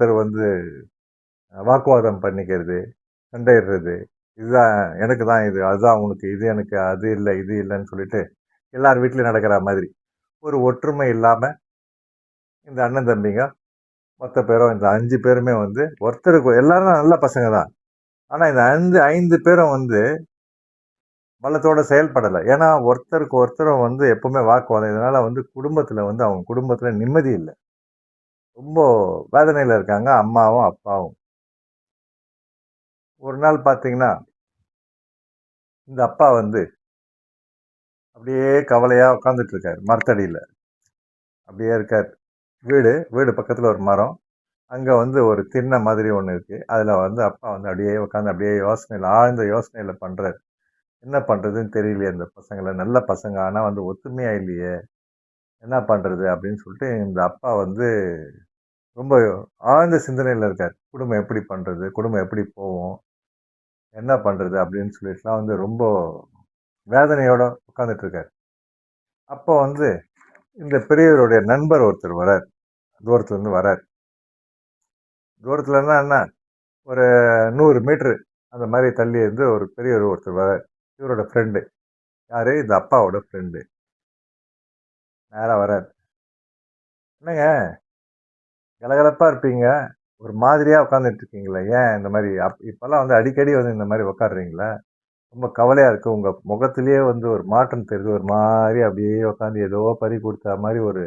ஒருத்தர் வந்து வாக்குவாதம் பண்ணிக்கிறது, சண்டையிடுறது. இதுதான் எனக்கு தான் இது, அதுதான் உனக்கு, இது எனக்கு, அது இல்லை, இது இல்லைன்னு சொல்லிட்டு எல்லார் வீட்லயும் நடக்கிற மாதிரி. ஒரு ஒற்றுமை இல்லாம இந்த அண்ணன் தம்பிங்க மொத்த பேரும் இந்த 5 பேருமே வந்து ஒருத்தருக்கு எல்லாரும் நல்ல பசங்க தான். ஆனா இந்த 5 பேரும் வந்து பலத்தோட செயல்படல. ஏன்னா ஒருத்தருக்கு ஒருத்தரும் வந்து எப்பவுமே வாக்குவாதம். இதனால வந்து குடும்பத்துல வந்து அவங்க குடும்பத்துல நிம்மதி இல்ல. ரொம்ப வேதனையில இருக்காங்க அம்மாவும், அப்பாவும். ஒரு நாள் பார்த்தீங்கன்னா, இந்த அப்பா வந்து அப்படியே கவலையா உட்கார்ந்துட்டு இருக்காரு மரத்தடியில. அப்படியே இருக்காரு. வீடு பக்கத்துல ஒரு மரம். அங்க வந்து ஒரு திண்ணை மாதிரி ஒண்ணு இருக்கு. அதுல வந்து அப்பா வந்து அப்படியே உட்கார்ந்து அப்படியே ஆழ்ந்த யோசனையில பண்றாரு. என்ன பண்றதுன்னு தெரியலையே இந்த பசங்கள. நல்ல பசங்க. ஆனா வந்து ஒத்துமையா இல்லையே. என்ன பண்றது? அப்படின்னு சொல்லிட்டு இந்த அப்பா வந்து ரொம்ப ஆழ்ந்த சிந்தனையில இருக்காரு. குடும்பம் எப்படி பண்றது? குடும்பம் எப்படி போவும்? என்ன பண்றது? அப்படின்னு சொல்லிட்டுலாம் வந்து ரொம்ப வேதனையோட உட்கார்ந்துட்டு இருக்காரு. அப்போ வந்து இந்த பெரியவருடைய நண்பர் ஒருத்தர் வரார். தூரத்துல இருந்து வரார். தூரத்துலன்னா என்ன? ஒரு 100 மீட்டர் அந்த மாதிரி தள்ளி இருந்து ஒரு பெரியவர் ஒருத்தர் வரார். இவரோட ஃப்ரெண்டு. யாரு? இந்த அப்பாவோட ஃப்ரெண்டு. நேரா வரார். என்னங்க கலகலப்பா இருப்பீங்க. ஒரு மாதிரியா உட்கார்ந்துட்டு இருக்கீங்களே. ஏன் இந்த மாதிரி இப்பல்லாம் வந்து அடிக்கடி வந்து இந்த மாதிரி உட்காருறீங்களா? ரொம்ப கவலையா இருக்கு. உங்க முகத்திலேயே வந்து ஒரு மாற்றம் தெரியுது. ஒரு மாரி அப்படியே உட்காந்து ஏதோ பறி கொடுத்த மாரி ஒரு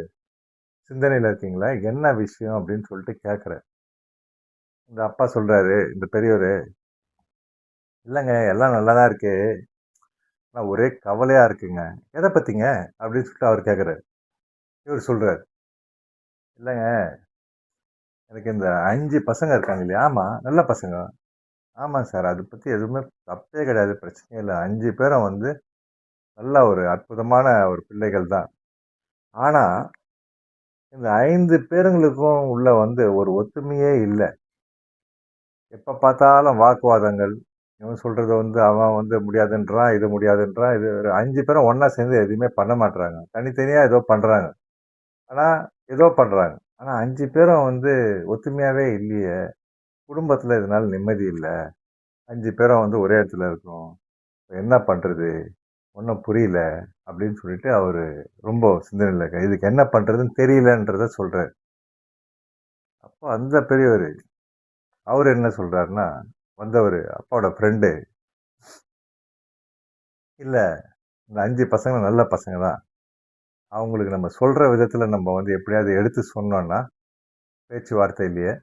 சிந்தனையில இருக்கீங்களா? என்ன விஷயம்? அப்படின்னு சொல்லிட்டு கேட்கிறேன். இந்த அப்பா சொல்றாரு, இந்த பெரியவரு, இல்லங்க எல்லாம் நல்லா தான் இருக்கு. ஆனா ஒரே கவலையா இருக்குங்க. எத பத்திங்க? அப்படின்னு சொல்லிட்டு அவர் கேட்கிறாரு. இவர் சொல்றாரு, இல்லங்க எனக்கு இந்த 5 பசங்க இருக்காங்க இல்லையா? ஆமா, நல்ல பசங்க. ஆமா சார். அத பத்தி எதுவுமே தப்பே கிடையாது. பிரச்சனையே இல்ல. 5 பேரும் வந்து நல்ல ஒரு அற்புதமான ஒரு பிள்ளைகள் தான். ஆனா, இந்த 5 பேருங்களுக்கும் உள்ள வந்து ஒரு ஒத்துமையே இல்ல. எப்ப பார்த்தாலும் வாக்குவாதங்கள். இவன் சொல்றது வந்து அவன் வந்து முடியாதுன்றான், இது முடியாதுன்றான். இது ஒரு 5 பேரும் ஒண்ணா சேர்ந்து எதுவுமே பண்ண மாட்றாங்க. தனித்தனியா ஏதோ பண்றாங்க. ஆனா, ஏதோ பண்றாங்க. ஆனா 5 பேரும் வந்து ஒத்துமையாவே இல்லையே. குடும்பத்துல இதனால நிம்மதி இல்ல. 5 பேரும் வந்து ஒரே இடத்துல இருக்கோம். இப்ப என்ன பண்றது? ஒண்ணும் புரியல. அப்படின்னு சொல்லிட்டு அவரு ரொம்ப சிந்தனையில இருக்காரு. இதுக்கு என்ன பண்றதுன்னு தெரியலன்றத சொல்றாரு. அப்போ அந்த பெரியவரு, அவரு என்ன சொல்றாருன்னா, வந்தவரு அப்பாவோட ஃப்ரெண்டு, இல்ல இந்த 5 பசங்க நல்ல பசங்க தான். அவங்களுக்கு நம்ம சொல்ற விதத்துல நம்ம வந்து எப்படியாவது எடுத்து சொன்னோம்னா, பேச்சுவார்த்தையிலேயே